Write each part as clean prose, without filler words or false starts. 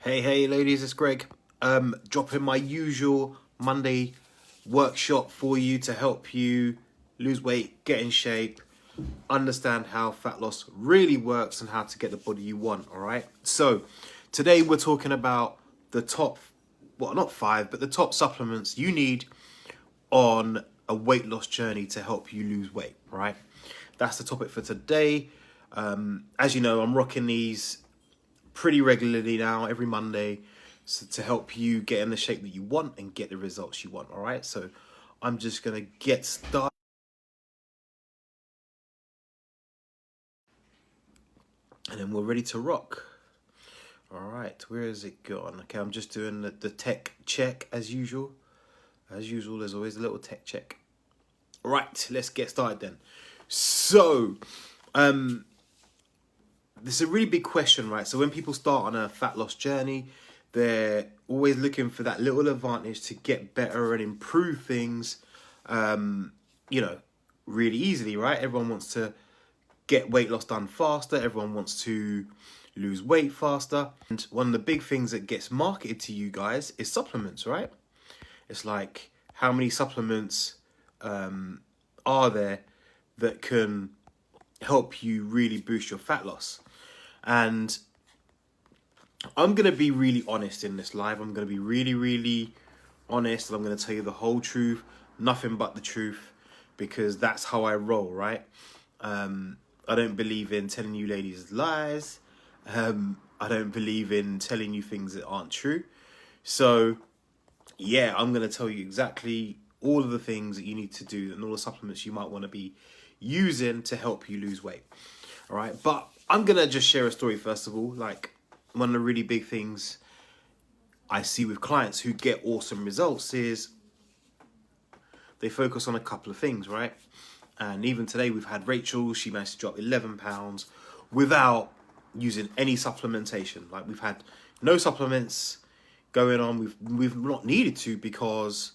Hey ladies, it's Greg. Dropping my usual Monday workshop for you to help you lose weight, get in shape, understand how fat loss really works and how to get the body you want, all right? So today we're talking about the top, well, not five, but the top supplements you need on a weight loss journey to help you lose weight, right? That's the topic for today. As you know, I'm rocking these pretty regularly now, every Monday, so to help you get in the shape that you want and get the results you want, all right? So I'm just going to get started. And then we're ready to rock. All right, where is it gone? Okay, I'm just doing the tech check as usual. As usual, there's always a little tech check. Right, let's get started then. So, this is a really big question, right? So when people start on a fat loss journey, they're always looking for that little advantage to get better and improve things, really easily, right? Everyone wants to get weight loss done faster. Everyone wants to lose weight faster. And one of the big things that gets marketed to you guys is supplements, right? It's like, how many supplements are there that can help you really boost your fat loss? And I'm going to be really honest in this live. I'm going to be really honest, and I'm going to tell you the whole truth, nothing but the truth, because that's how I roll, right? I don't believe in telling you ladies lies. I don't believe in telling you things that aren't true. So, yeah, I'm going to tell you exactly all of the things that you need to do and all the supplements you might want to be using to help you lose weight. All right, but I'm going to just share a story first of all. Like, one of the really big things I see with clients who get awesome results is they focus on a couple of things, right? And even today we've had Rachel, she managed to drop 11 pounds without using any supplementation. Like, we've had no supplements going on. We've not needed to, because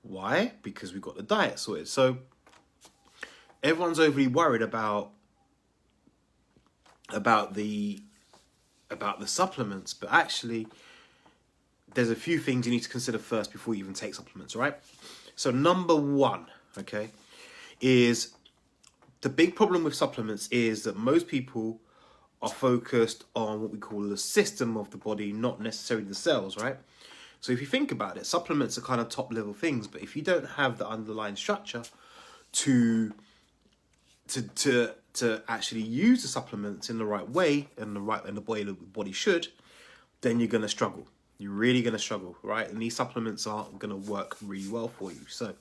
why? Because we've got the diet sorted. So everyone's overly worried about the supplements, but actually there's a few things you need to consider first before you even take supplements, right? So number one, okay, is the big problem with supplements is that most people are focused on what we call the system of the body, not necessarily the cells, right? So if you think about it, supplements are kind of top level things, but if you don't have the underlying structure to actually use the supplements in the right way and the way the body should, then you're going to struggle. You're really going to struggle, right? And these supplements aren't going to work really well for you. So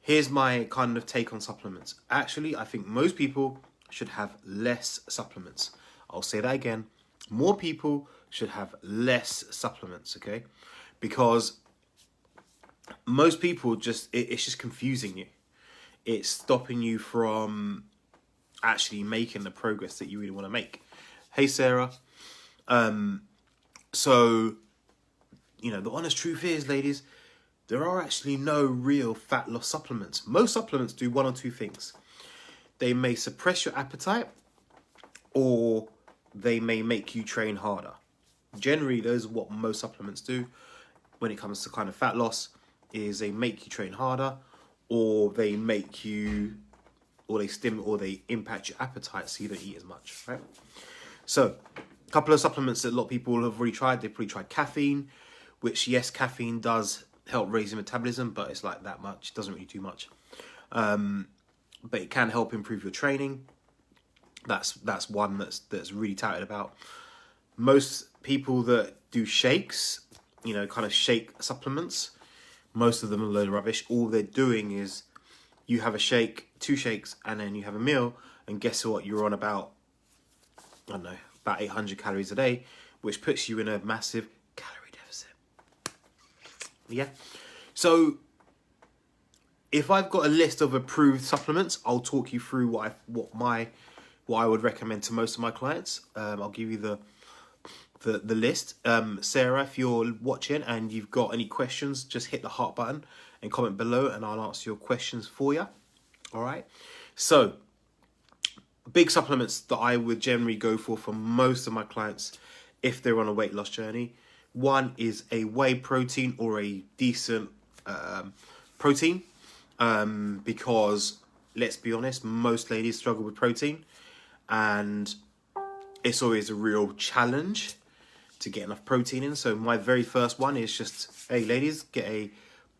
here's my kind of take on supplements. Actually, I think most people should have less supplements. I'll say that again. More people should have less supplements, okay? Because most people it's just confusing you. It's stopping you from actually making the progress that you really want to make. Hey, Sarah. So, the honest truth is, ladies, there are actually no real fat loss supplements. Most supplements do one or two things. They may suppress your appetite, or they may make you train harder. Generally, those are what most supplements do when it comes to kind of fat loss, is they make you train harder, or they make you, or they impact your appetite so you don't eat as much, right? So, a couple of supplements that a lot of people have already tried. They've probably tried caffeine, which, yes, caffeine does help raise your metabolism, but it's like that much. It doesn't really do much. But it can help improve your training. That's one that's really touted about. Most people that do shakes, kind of shake supplements, most of them are a load of rubbish. All they're doing is you have a shake, 2 shakes, and then you have a meal, and guess what? You're on about 800 calories a day, which puts you in a massive calorie deficit. Yeah. So if I've got a list of approved supplements, I'll talk you through what I would recommend to most of my clients. I'll give you the list. Sarah, if you're watching and you've got any questions, just hit the heart button and comment below, and I'll answer your questions for you. All right. So, big supplements that I would generally go for most of my clients if they're on a weight loss journey. One is a whey protein or a decent protein, because let's be honest, most ladies struggle with protein, and it's always a real challenge to get enough protein in. So my very first one is just, hey ladies, get a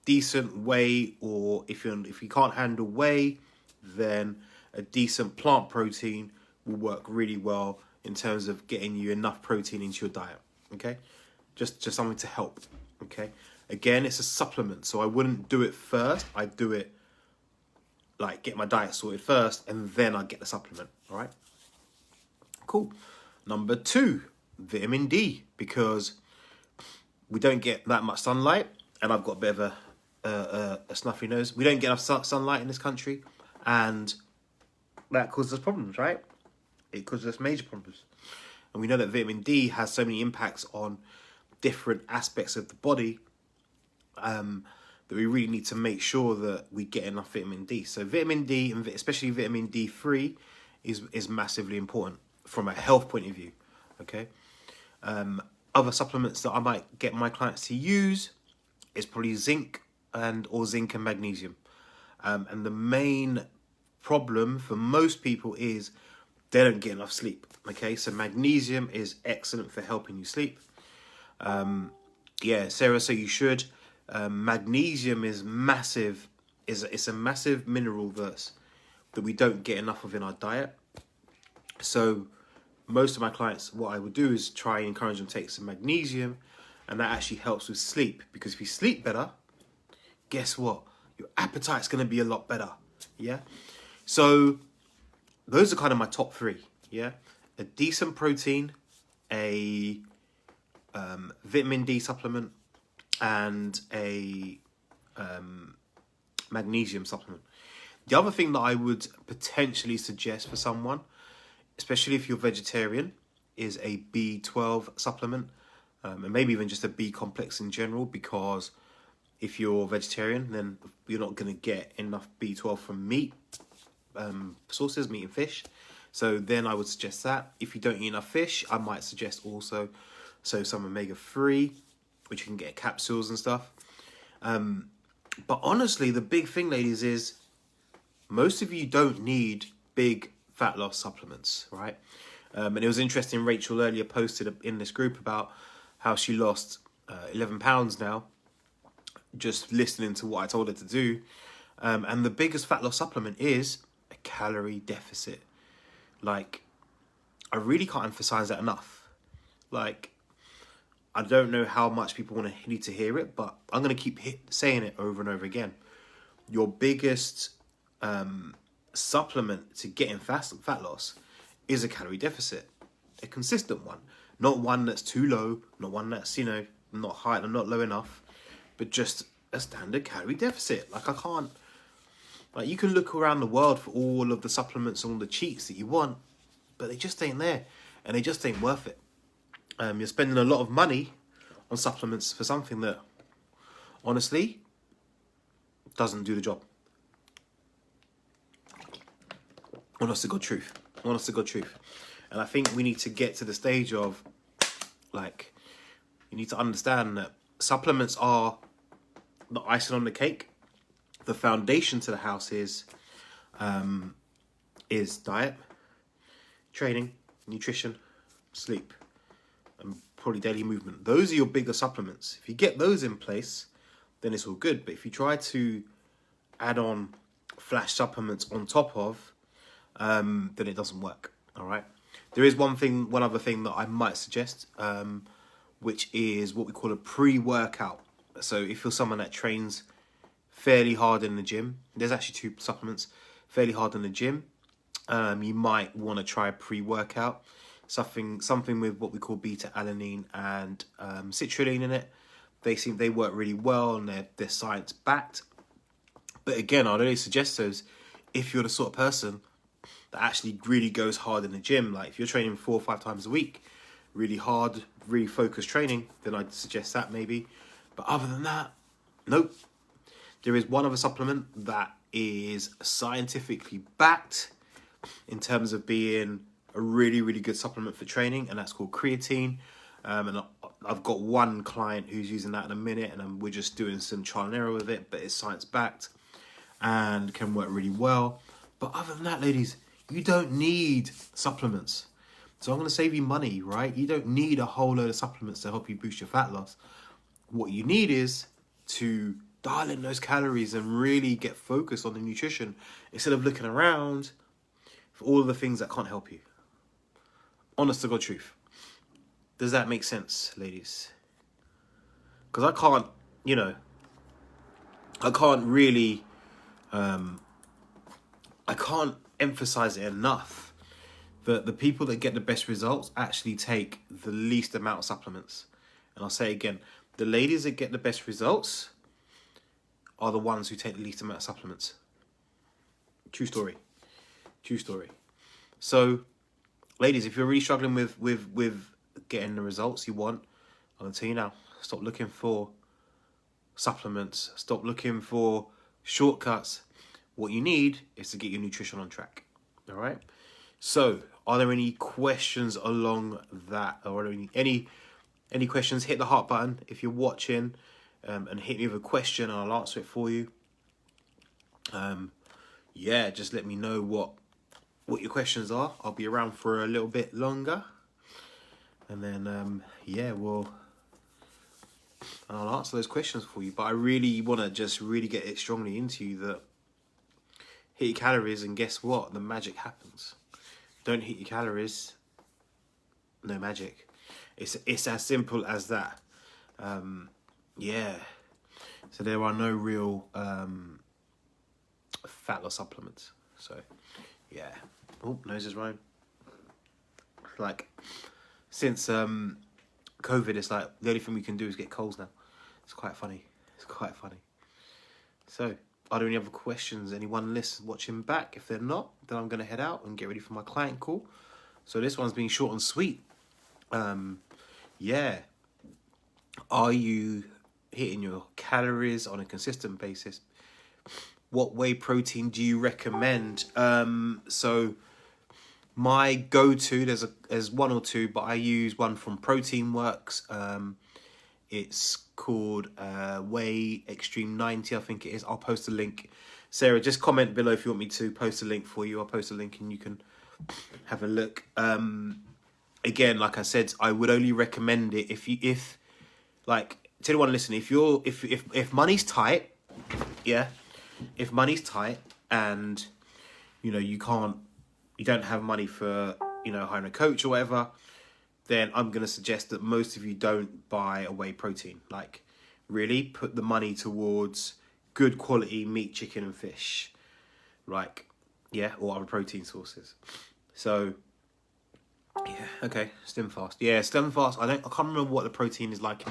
decent whey, or if you can't handle whey, then a decent plant protein will work really well in terms of getting you enough protein into your diet. Okay, just something to help. Okay, again, it's a supplement, so I wouldn't do it first. I do it like get my diet sorted first, and then I get the supplement. All right, cool. Number 2, vitamin D, because we don't get that much sunlight, and I've got a bit of a snuffy nose. We don't get enough sunlight in this country, and that causes us problems, right? It causes us major problems. And we know that vitamin D has so many impacts on different aspects of the body, that we really need to make sure that we get enough vitamin D. So vitamin D, and especially vitamin D3, is massively important from a health point of view. Okay. Other supplements that I might get my clients to use is probably zinc and magnesium. And the main problem for most people is they don't get enough sleep. Okay, so magnesium is excellent for helping you sleep. Yeah, Sarah, so you should. Magnesium is massive. It's a massive mineral that we don't get enough of in our diet. So most of my clients, what I would do is try and encourage them to take some magnesium, and that actually helps with sleep, because if you sleep better, guess what? Your appetite's going to be a lot better. Yeah. So those are kind of my top 3. Yeah. A decent protein, a vitamin D supplement, and a magnesium supplement. The other thing that I would potentially suggest for someone, especially if you're vegetarian, is a B12 supplement, and maybe even just a B complex in general, because if you're vegetarian, then you're not going to get enough B12 from meat sources, meat and fish. So then I would suggest that. If you don't eat enough fish, I might suggest also some omega-3, which you can get capsules and stuff. But honestly, the big thing, ladies, is most of you don't need big fat loss supplements, right? And it was interesting, Rachel earlier posted in this group about how she lost 11 pounds now, just listening to what I told her to do. And the biggest fat loss supplement is a calorie deficit. Like, I really can't emphasize that enough. Like, I don't know how much people need to hear it, but I'm going to keep saying it over and over again. Your biggest supplement to getting fat loss is a calorie deficit. A consistent one. Not one that's too low, not one that's, not high and not low enough, but just a standard calorie deficit. Like, you can look around the world for all of the supplements and all the cheats that you want, but they just ain't there, and they just ain't worth it. You're spending a lot of money on supplements for something that, honestly, doesn't do the job. Honest to God truth. And I think we need to get to the stage of, like, you need to understand that supplements are the icing on the cake. The foundation to the house is diet, training, nutrition, sleep, and probably daily movement. Those are your bigger supplements. If you get those in place, then it's all good. But if you try to add on flash supplements on top of, then it doesn't work. All right. There is one other thing that I might suggest, which is what we call a pre-workout. So if you're someone that trains fairly hard in the gym, there's actually 2 supplements, fairly hard in the gym, you might want to try a pre-workout, something with what we call beta-alanine and citrulline in it. They work really well, and they're science backed. But again, I'd only suggest those if you're the sort of person that actually really goes hard in the gym. Like, if you're training 4 or 5 times a week, really hard, really focused training, then I'd suggest that maybe. But other than that, nope. There is one other supplement that is scientifically backed in terms of being a really, really good supplement for training, and that's called creatine. And I've got one client who's using that in a minute, and we're just doing some trial and error with it, but it's science backed and can work really well. But other than that, ladies, you don't need supplements. So I'm going to save you money, right? You don't need a whole load of supplements to help you boost your fat loss. What you need is to dial in those calories and really get focused on the nutrition instead of looking around for all of the things that can't help you. Honest to God truth. Does that make sense, ladies? Because I can't, I can't really, I can't emphasize it enough that the people that get the best results actually take the least amount of supplements. And I'll say again, the ladies that get the best results are the ones who take the least amount of supplements. True story. True story. So, ladies, if you're really struggling with getting the results you want, I'm going to tell you now, stop looking for supplements. Stop looking for shortcuts. What you need is to get your nutrition on track. All right? So, are there any questions along that? Or any questions? Hit the heart button if you're watching, and hit me with a question and I'll answer it for you. Yeah, just let me know what your questions are. I'll be around for a little bit longer. And then, I'll answer those questions for you. But I really want to just really get it strongly into you that hit your calories and guess what? The magic happens. Don't hit your calories, no magic. It's as simple as that. Yeah. So there are no real fat loss supplements. So, yeah. Oh, nose is running. Like, since COVID, it's like the only thing we can do is get colds now. It's quite funny. It's quite funny. So, are there any other questions? Anyone watching back? If they're not, then I'm going to head out and get ready for my client call. So this one's being short and sweet. Yeah. Are you hitting your calories on a consistent basis? What whey protein do you recommend? So my go-to, there's one or two, but I use one from Protein Works. It's called Whey Extreme 90, I think it is. I'll post a link. Sarah, just comment below if you want me to post a link for you. I'll post a link and you can have a look. Again, like I said, I would only recommend it if to anyone listening, if money's tight, yeah, if money's tight and you don't have money for hiring a coach or whatever, then I'm going to suggest that most of you don't buy a whey protein. Like, really put the money towards good quality meat, chicken and fish. Like, yeah, or other protein sources. So, yeah, okay, Slim Fast. Yeah, Slim Fast, I can't remember what the protein is like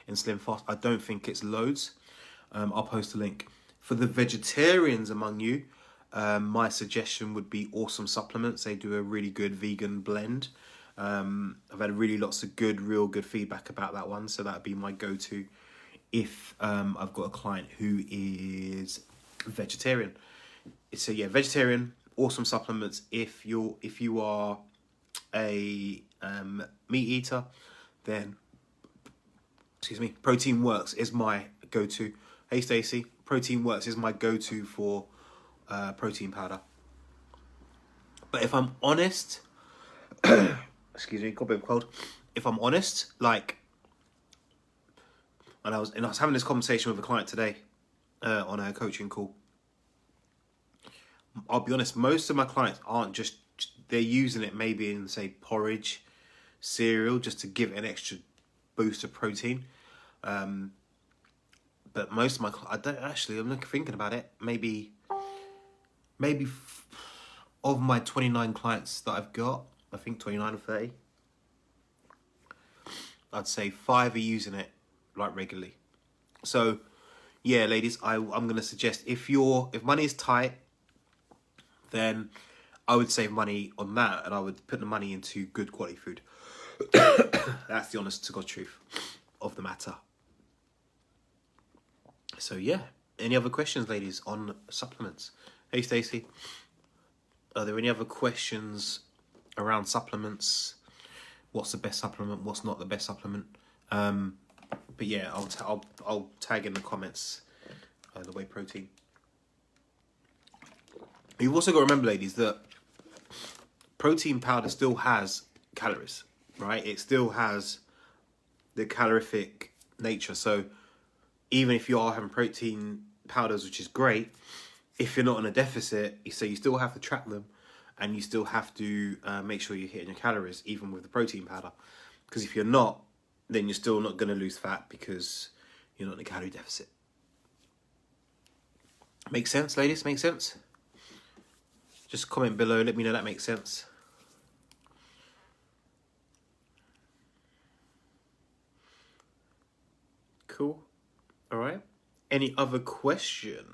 in Slim Fast. I don't think it's loads. I'll post a link. For the vegetarians among you, my suggestion would be Awesome Supplements. They do a really good vegan blend. I've had lots of real good feedback about that one, so that'd be my go-to if I've got a client who is vegetarian. So yeah, vegetarian, Awesome Supplements. If you are a meat eater, then Protein Works is my go-to. Hey Stacey, Protein Works is my go-to for protein powder. But if I'm honest, excuse me, got a bit of a cold. If I'm honest, and I was having this conversation with a client today on a coaching call. I'll be honest, most of my clients they're using it maybe in, say, porridge, cereal, just to give it an extra boost of protein. But most of I don't actually, I'm thinking about it, maybe of my 29 clients that I've got, I think 29 or 30, I'd say 5 are using it regularly. So yeah, ladies, I'm going to suggest if money is tight, then I would save money on that and I would put the money into good quality food. That's the honest to God truth of the matter. So yeah, any other questions, ladies, on supplements? Hey Stacey, are there any other questions around supplements what's the best supplement, what's not the best supplement. But yeah, I'll tag in the comments the whey protein. You've also got to remember, ladies, that protein powder still has calories, right? It still has the calorific nature. So even if you are having protein powders, which is great, if you're not in a deficit, so you still have to track them, and you still have to make sure you're hitting your calories, even with the protein powder. Because if you're not, then you're still not going to lose fat because you're not in a calorie deficit. Makes sense, ladies? Makes sense? Just comment below, let me know that makes sense. Cool. All right. Any other question?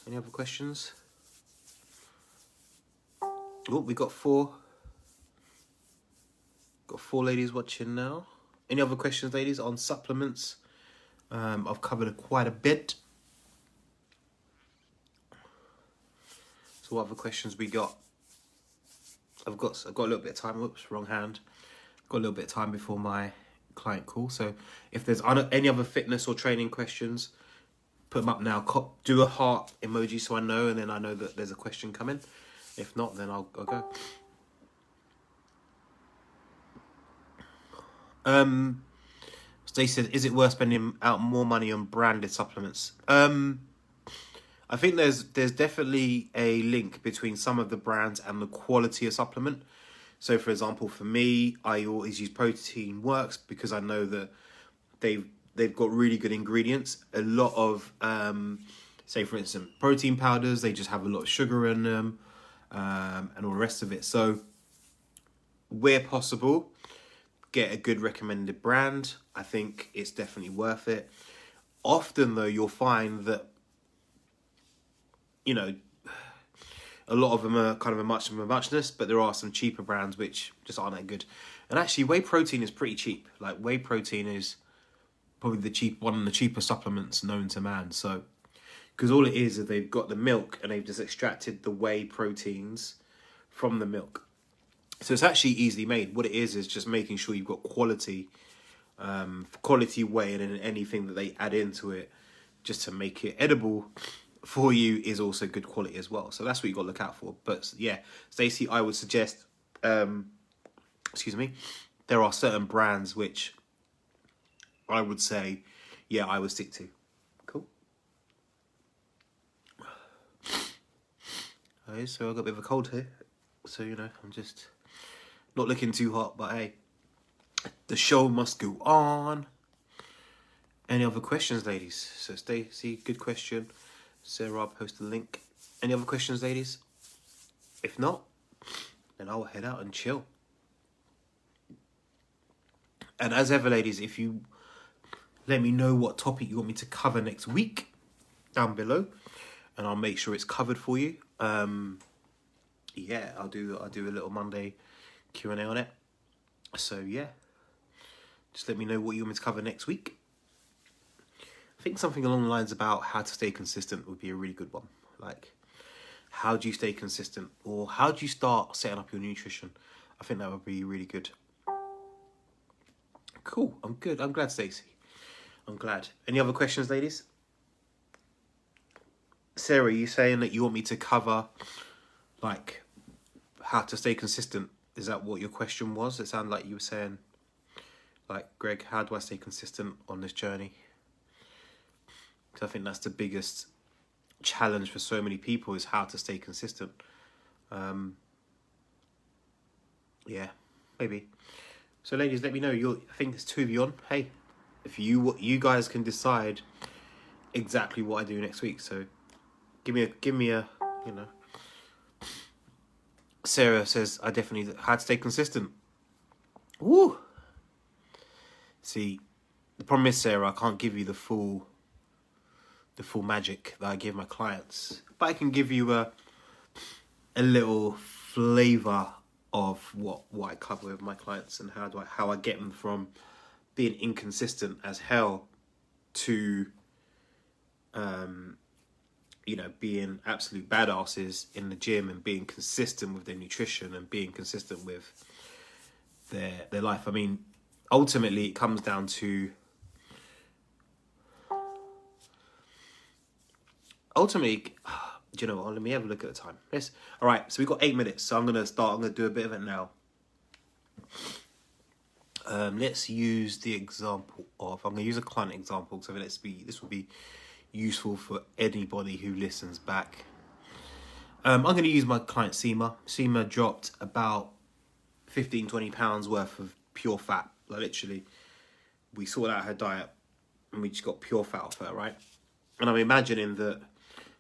Any other questions? Oh, we got four. Got 4 ladies watching now. Any other questions, ladies, on supplements? I've covered quite a bit. So what other questions we got? I've got a little bit of time. Whoops, wrong hand. Got a little bit of time before my client call. So if there's any other fitness or training questions, put them up now. Do a heart emoji so I know, and then I know that there's a question coming. If not, then I'll go. Stacey said, is it worth spending out more money on branded supplements? I think there's definitely a link between some of the brands and the quality of supplement. So, for example, for me, I always use Protein Works because I know that they've got really good ingredients. A lot of, say, for instance, protein powders, they just have a lot of sugar in them, and all the rest of it. So, where possible, get a good recommended brand. I think it's definitely worth it. Often, though, you'll find that, you know, a lot of them are kind of a muchness, but there are some cheaper brands which just aren't that good. And actually, whey protein is pretty cheap. Like, whey protein is probably one of the cheaper supplements known to man. So, because all it is they've got the milk and they've just extracted the whey proteins from the milk. So it's actually easily made. What it is just making sure you've got quality whey, and then anything that they add into it just to make it edible for you is also good quality as well. So that's what you got to look out for. But yeah, Stacey, I would suggest, there are certain brands which I would say, yeah, I would stick to. Cool. Okay, so I've got a bit of a cold here. So, you know, I'm just not looking too hot, but hey, the show must go on. Any other questions, ladies? So Stacey, good question. Sarah, I'll post a link. Any other questions, ladies? If not, then I'll head out and chill. And as ever, ladies, if you let me know what topic you want me to cover next week down below, and I'll make sure it's covered for you. Yeah, I'll do a little Monday Q&A on it. So yeah, just let me know what you want me to cover next week. I think something along the lines about how to stay consistent would be a really good one. Like, how do you stay consistent, or how do you start setting up your nutrition? I think that would be really good. Cool. I'm good. I'm glad, Stacey. I'm glad. Any other questions, ladies? Sarah, you saying that you want me to cover, like, how to stay consistent? Is that what your question was? It sounded like you were saying, like, Greg, how do I stay consistent on this journey? Because I think that's the biggest challenge for so many people, is how to stay consistent. Yeah, maybe. So, ladies, let me know. I think there's 2 of you on. Hey, if you guys can decide exactly what I do next week. So, give me a, you know. Sarah says I definitely had to stay consistent. Woo. See, the problem is, Sarah, I can't give you the full magic that I give my clients, but I can give you a little flavor of what I cover with my clients, and how I get them from being inconsistent as hell to you know, being absolute badasses in the gym and being consistent with their nutrition and being consistent with their life. I mean, ultimately, it comes down to do you know what? Let me have a look at the time. Yes. All right. So we've got 8 minutes. So I'm going to do a bit of it now. Let's use the example of, I'm going to use a client example. So this will be useful for anybody who listens back. I'm going to use my client Seema. Seema dropped about 15-20 pounds worth of pure fat. Like literally, we sorted out her diet and we just got pure fat off her, right? And I'm imagining that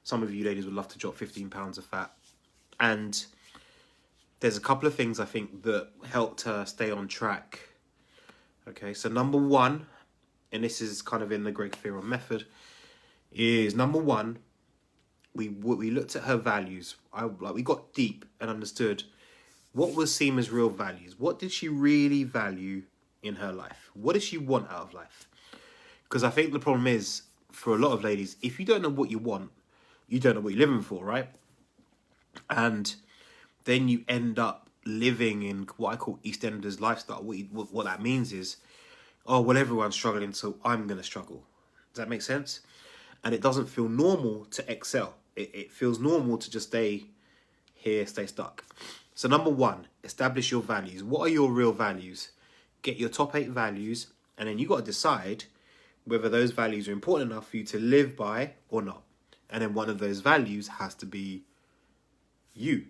some of you ladies would love to drop 15 pounds of fat. And there's a couple of things I think that helped her stay on track. Okay, so number one, and this is kind of in the Greg Theron method, is number one, we looked at her values. We got deep and understood what was Seema's real values. What did she really value in her life? What does she want out of life? Because I think the problem is, for a lot of ladies, if you don't know what you want, you don't know what you're living for, right? And then you end up living in what I call EastEnders lifestyle. What that means is, oh, well, everyone's struggling, so I'm going to struggle. Does that make sense? And it doesn't feel normal to excel. It feels normal to just stay here, stay stuck. So number one, establish your values. What are your real values? Get your top 8 values, and then you got to decide whether those values are important enough for you to live by or not. And then one of those values has to be you.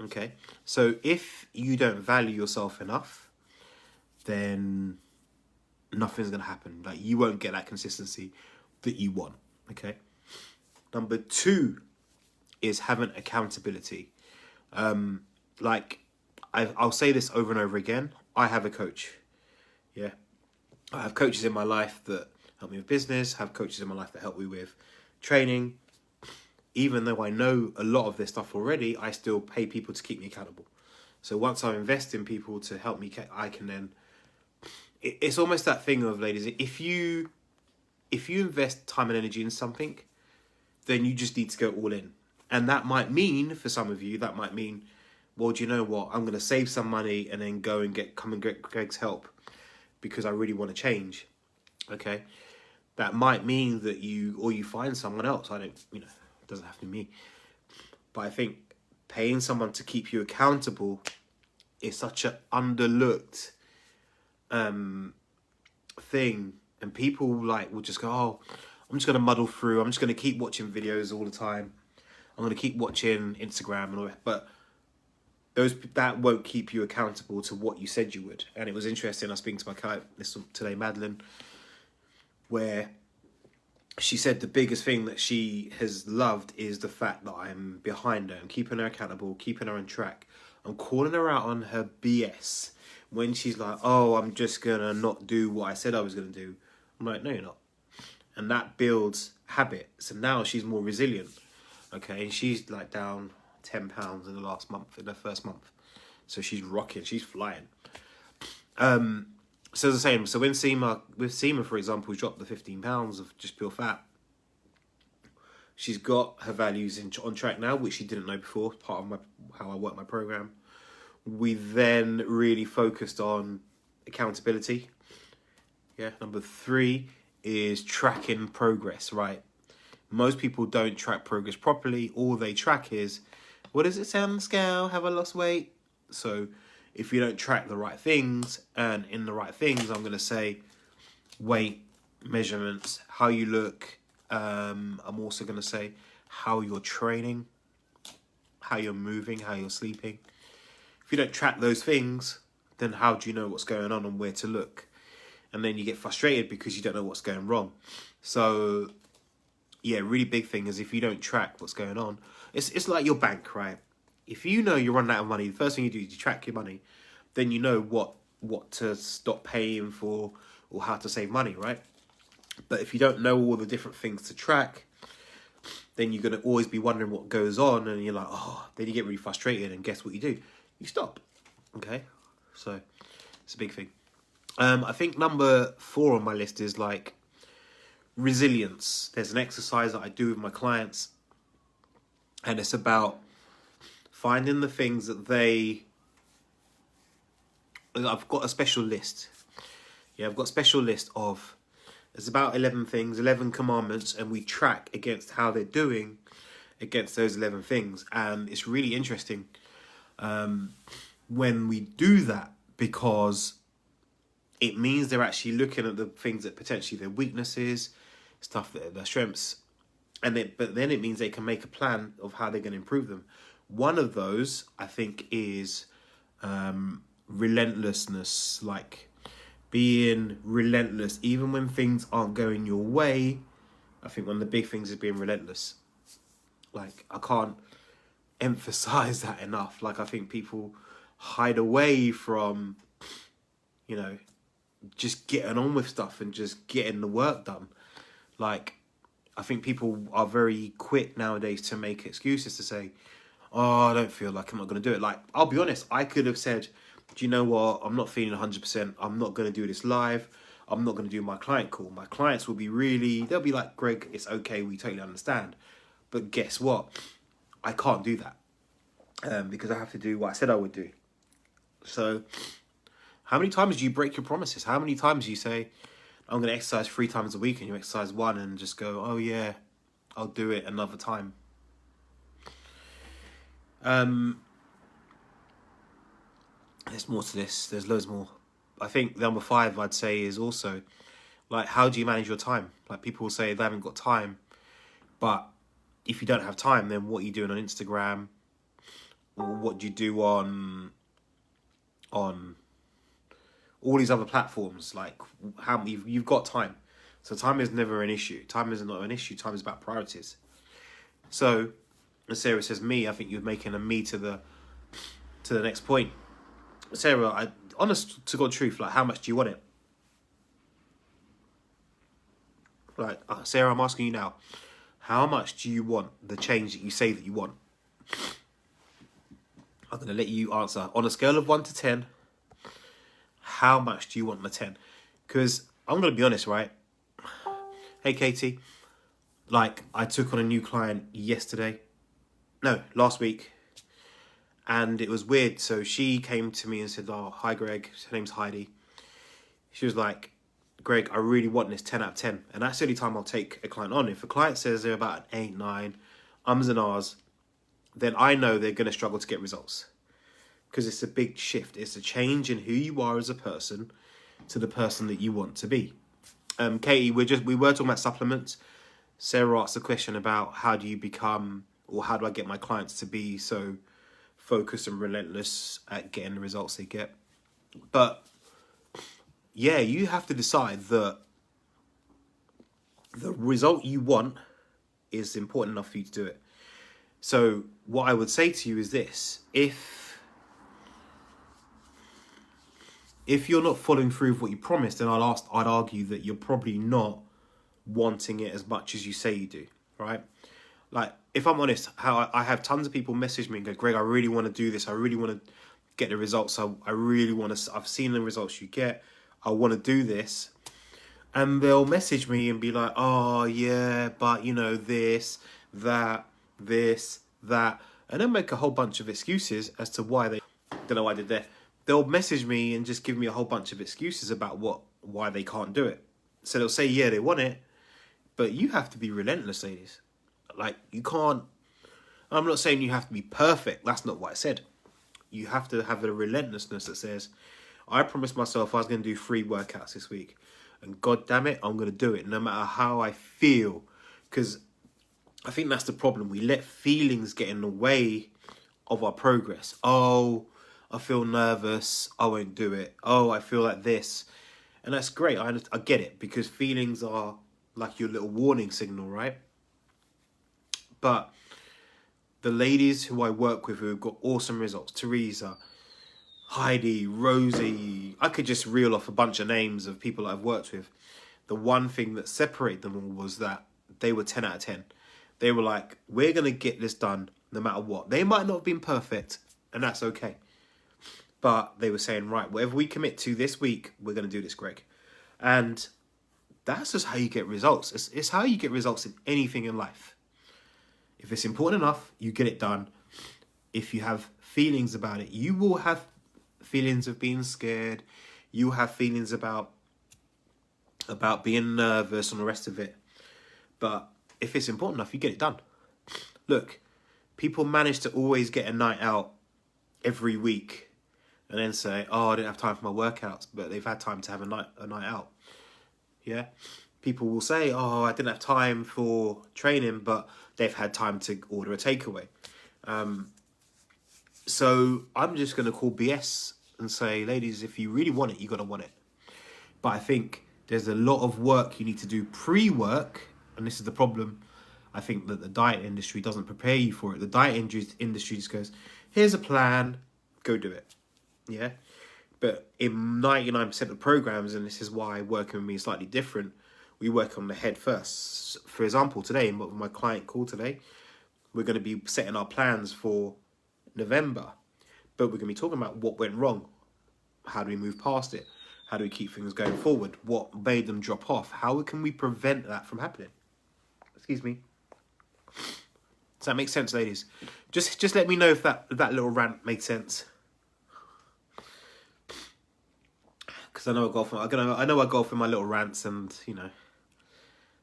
Okay? So if you don't value yourself enough, then nothing's going to happen. Like, you won't get that consistency that you want. Okay? Number 2 is having accountability. I'll say this over and over again. I have a coach. Yeah. I have coaches in my life that help me with business, have coaches in my life that help me with training. Even though I know a lot of this stuff already, I still pay people to keep me accountable. So once I invest in people to help me, I can then... It's almost that thing of, ladies, if you invest time and energy in something, then you just need to go all in. And that might mean, for some of you, well, do you know what? I'm going to save some money and then go and get Greg's help because I really want to change. Okay? That might mean that you find someone else. It doesn't have to be me. But I think paying someone to keep you accountable is such an underlooked thing. And people will just go, oh, I'm just going to muddle through. I'm just going to keep watching videos all the time. I'm going to keep watching Instagram and all that. But that won't keep you accountable to what you said you would. And it was interesting. I was speaking to my client today, Madeline, where she said the biggest thing that she has loved is the fact that I'm behind her and keeping her accountable, keeping her on track. I'm calling her out on her BS when she's like, oh, I'm just going to not do what I said I was going to do. I'm like, no, you're not. And that builds habit. So now she's more resilient. Okay, and she's like down 10 pounds in the first month. So she's rocking, she's flying. So the same. So with Seema, for example, who dropped the 15 pounds of just pure fat, she's got her values on track now, which she didn't know before. Part of how I work my program. We then really focused on accountability. Yeah. Number 3 is tracking progress. Right. Most people don't track progress properly. All they track is, what does it say on the scale? Have I lost weight? So if you don't track the right things, and in the right things, I'm going to say weight, measurements, how you look. I'm also going to say how you're training, how you're moving, how you're sleeping. If you don't track those things, then how do you know what's going on and where to look? And then you get frustrated because you don't know what's going wrong. So yeah, really big thing is if you don't track what's going on, it's like your bank, right? If you know you're running out of money, the first thing you do is you track your money. Then you know what to stop paying for or how to save money, right? But if you don't know all the different things to track, then you're going to always be wondering what goes on, and you're like, oh, then you get really frustrated, and guess what you do? You stop, okay? So it's a big thing. I think number 4 on my list is resilience. There's an exercise that I do with my clients, And it's about finding the things that I've got a special list. Yeah, I've got a special list of, it's about 11 things, 11 commandments, and we track against how they're doing against those 11 things. And it's really interesting when we do that, because it means they're actually looking at the things that potentially their weaknesses, stuff that are their strengths, but then it means they can make a plan of how they're going to improve them. One of those, I think, is relentlessness, like being relentless even when things aren't going your way. I think one of the big things is being relentless. Like, I can't emphasize that enough. Like, I think people hide away from, you know, just getting on with stuff and just getting the work done. Like, I think people are very quick nowadays to make excuses to say, oh, I don't feel like I'm not going to do it. Like, I'll be honest, I could have said, do you know what? I'm not feeling 100%. I'm not going to do this live. I'm not going to do my client call. My clients will be they'll be like, Greg, it's okay. We totally understand. But guess what? I can't do that because I have to do what I said I would do. So how many times do you break your promises? How many times do you say, I'm going to exercise 3 times a week, and you exercise 1 and just go, oh yeah, I'll do it another time. There's more to this. There's loads more. I think number 5, I'd say, is also, like, how do you manage your time? Like, people will say they haven't got time, but if you don't have time, then what are you doing on Instagram? Or what do you do on all these other platforms? Like, how you've got time. So time is never an issue. Time is not an issue. Time is about priorities. So, as Sarah says, I think you're making a me to the next point. Sarah, honest to God truth, like, how much do you want it? Like, Sarah, I'm asking you now, how much do you want the change that you say that you want? I'm going to let you answer. On a scale of 1 to 10, how much do you want the 10? Because I'm going to be honest, right? Hey, Katie. Like, I took on a new client last week. And it was weird. So she came to me and said, oh, hi, Greg. Her name's Heidi. She was like, Greg, I really want this 10 out of 10. And that's the only time I'll take a client on. If a client says they're about an 8, 9, ums and ahs, then I know they're going to struggle to get results. Because it's a big shift. It's a change in who you are as a person to the person that you want to be. Katie, we were talking about supplements. Sarah asked a question about how do you become, or how do I get my clients to be so focused and relentless at getting the results they get. But yeah, you have to decide that the result you want is important enough for you to do it. So what I would say to you is this: if you're not following through with what you promised, then I'd argue that you're probably not wanting it as much as you say you do, right? Like, if I'm honest, how I have tons of people message me and go, Greg, I really want to do this. I really want to get the results. I really want to, I've seen the results you get. I want to do this. And they'll message me and be like, oh yeah, but you know, this, that. And then make a whole bunch of excuses as to why they, don't know what I did there. They'll message me and just give me a whole bunch of excuses about why they can't do it. So they'll say, yeah, they want it, but you have to be relentless, ladies. Like, you can't, I'm not saying you have to be perfect. That's not what I said. You have to have a relentlessness that says, I promised myself I was going to do 3 workouts this week. And God damn it, I'm going to do it no matter how I feel. Because I think that's the problem. We let feelings get in the way of our progress. Oh, I feel nervous. I won't do it. Oh, I feel like this. And that's great. I get it, because feelings are like your little warning signal, right? But the ladies who I work with who have got awesome results, Teresa, Heidi, Rosie, I could just reel off a bunch of names of people I've worked with. The one thing that separated them all was that they were 10 out of 10. They were like, we're going to get this done no matter what. They might not have been perfect, and that's okay. But they were saying, right, whatever we commit to this week, we're going to do this, Greg. And that's just how you get results. It's how you get results in anything in life. If it's important enough, you get it done. If you have feelings about it, you will have feelings of being scared. You have feelings about being nervous and the rest of it. But if it's important enough, you get it done. Look, people manage to always get a night out every week and then say, oh, I didn't have time for my workouts, but they've had time to have a night out. Yeah? People will say, oh, I didn't have time for training, but they've had time to order a takeaway. So I'm just going to call BS and say, ladies, if you really want it, you got to want it. But I think there's a lot of work you need to do pre-work, and this is the problem. I think that the diet industry doesn't prepare you for it. The diet industry just goes, here's a plan, go do it. Yeah? But in 99% of programs, and this is why working with me is slightly different, we work on the head first. For example, today, in my client call today, we're going to be setting our plans for November. But we're going to be talking about what went wrong. How do we move past it? How do we keep things going forward? What made them drop off? How can we prevent that from happening? Excuse me. Does that make sense, ladies? Just let me know if that little rant made sense. Because I know I go off in my little rants, and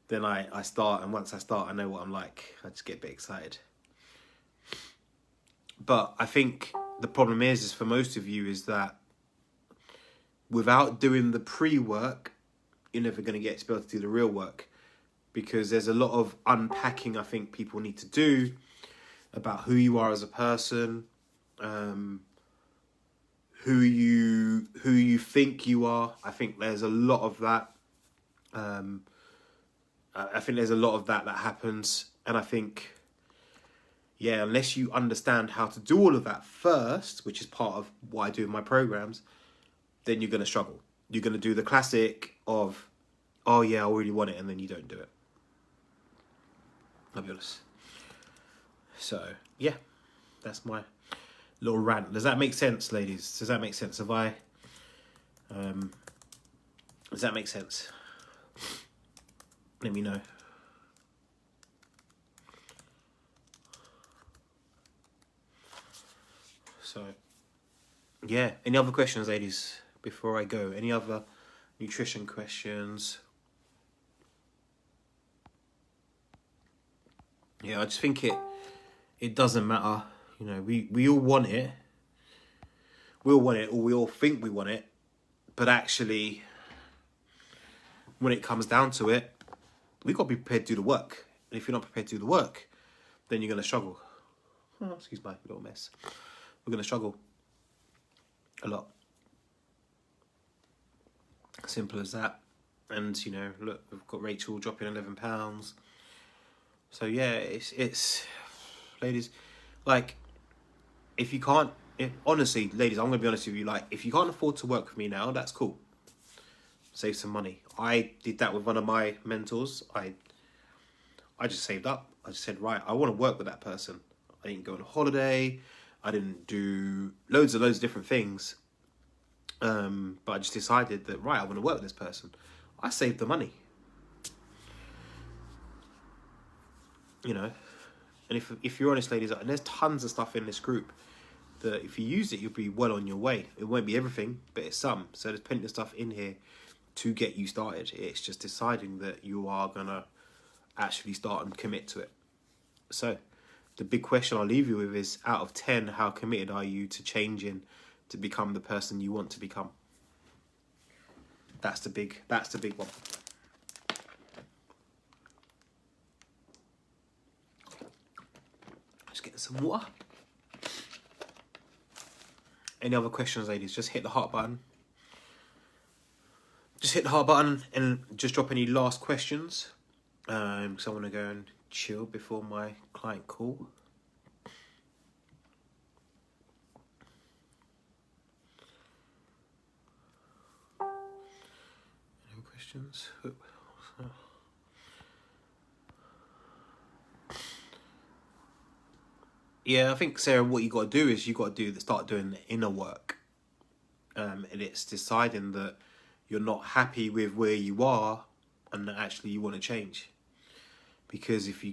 then I start, and once I start, I know what I'm like. I just get a bit excited. But I think the problem is for most of you is that without doing the pre-work, you're never going to get to be able to do the real work, because there's a lot of unpacking I think people need to do about who you are as a person, who you think you are. I think there's a lot of that. I think there's a lot of that happens, and I think, yeah, unless you understand how to do all of that first, which is part of what I do in my programs, then you're going to struggle. You're going to do the classic of, oh yeah, I really want it, and then you don't do it. I'll be honest. So, yeah, that's my little rant. Does that make sense, ladies? Does that make sense? Does that make sense? Let me know. So, yeah. Any other questions, ladies, before I go? Any other nutrition questions? Yeah, I just think it doesn't matter. We all want it. We all want it, or we all think we want it. But actually, when it comes down to it, we've got to be prepared to do the work. And if you're not prepared to do the work, then you're going to struggle. Oh, excuse my little mess. We're going to struggle a lot. Simple as that. And, look, we've got Rachel dropping 11 pounds. So, yeah, it's ladies, like, honestly, ladies, I'm going to be honest with you, like, if you can't afford to work with me now, that's cool. Save some money. I did that with one of my mentors. I just saved up. I just said, right, I want to work with that person. I didn't go on a holiday. I didn't do loads of different things. But I just decided that, right, I want to work with this person. I saved the money. And if you're honest, ladies, and there's tons of stuff in this group that if you use it, you'll be well on your way. It won't be everything, but it's some. So there's plenty of stuff in here to get you started. It's just deciding that you are going to actually start and commit to it. So the big question I'll leave you with is, out of 10, how committed are you to changing to become the person you want to become? That's the big one. Just getting some water. Any other questions, ladies? Just hit the heart button. Just hit the heart button and just drop any last questions. Because I want to go and chill before my client call. Any other questions? Yeah, I think, Sarah, what you got to do is start doing the inner work. And it's deciding that you're not happy with where you are and that actually you want to change. Because if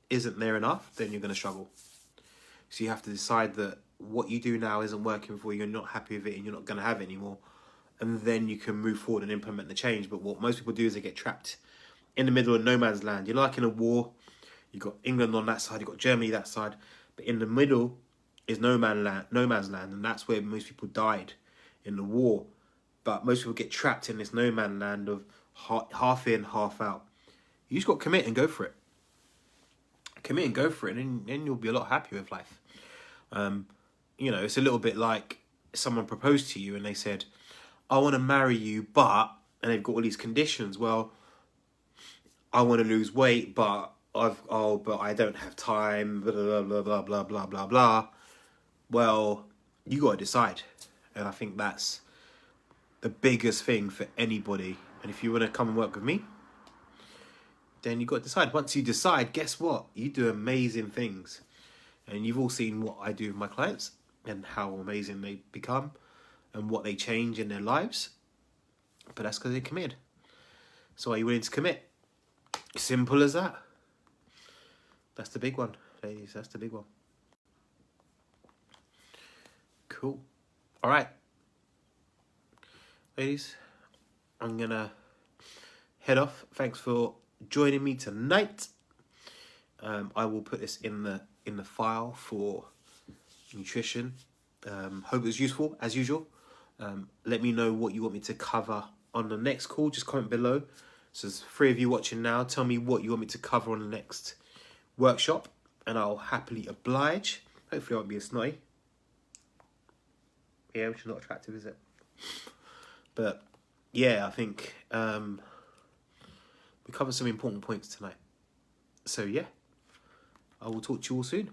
isn't there enough, then you're going to struggle. So you have to decide that what you do now isn't working for you, you're not happy with it, and you're not going to have it anymore. And then you can move forward and implement the change. But what most people do is they get trapped in the middle of no man's land. You're like in a war. You've got England on that side, you've got Germany that side. But in the middle is no man's land. And that's where most people died in the war. But most people get trapped in this no man's land of half in, half out. You just got to commit and go for it. Commit and go for it, and then you'll be a lot happier with life. You know, it's a little bit like someone proposed to you and they said, I want to marry you, but, and they've got all these conditions. Well, I want to lose weight, but I don't have time, blah, blah, blah, blah, blah, blah, blah, blah. Well, you got to decide. And I think that's the biggest thing for anybody. And if you want to come and work with me, then you got to decide. Once you decide, guess what? You do amazing things. And you've all seen what I do with my clients and how amazing they become and what they change in their lives. But that's because they committed. So are you willing to commit? Simple as that. That's the big one, ladies. That's the big one. Cool. All right. Ladies, I'm going to head off. Thanks for joining me tonight. I will put this in the file for nutrition. Hope it was useful as usual. Let me know what you want me to cover on the next call. Just comment below. So there's 3 of you watching now. Tell me what you want me to cover on the next workshop, and I'll happily oblige. Hopefully I won't be a snotty. Yeah, which is not attractive, is it? But yeah, I think we covered some important points tonight. So yeah, I will talk to you all soon.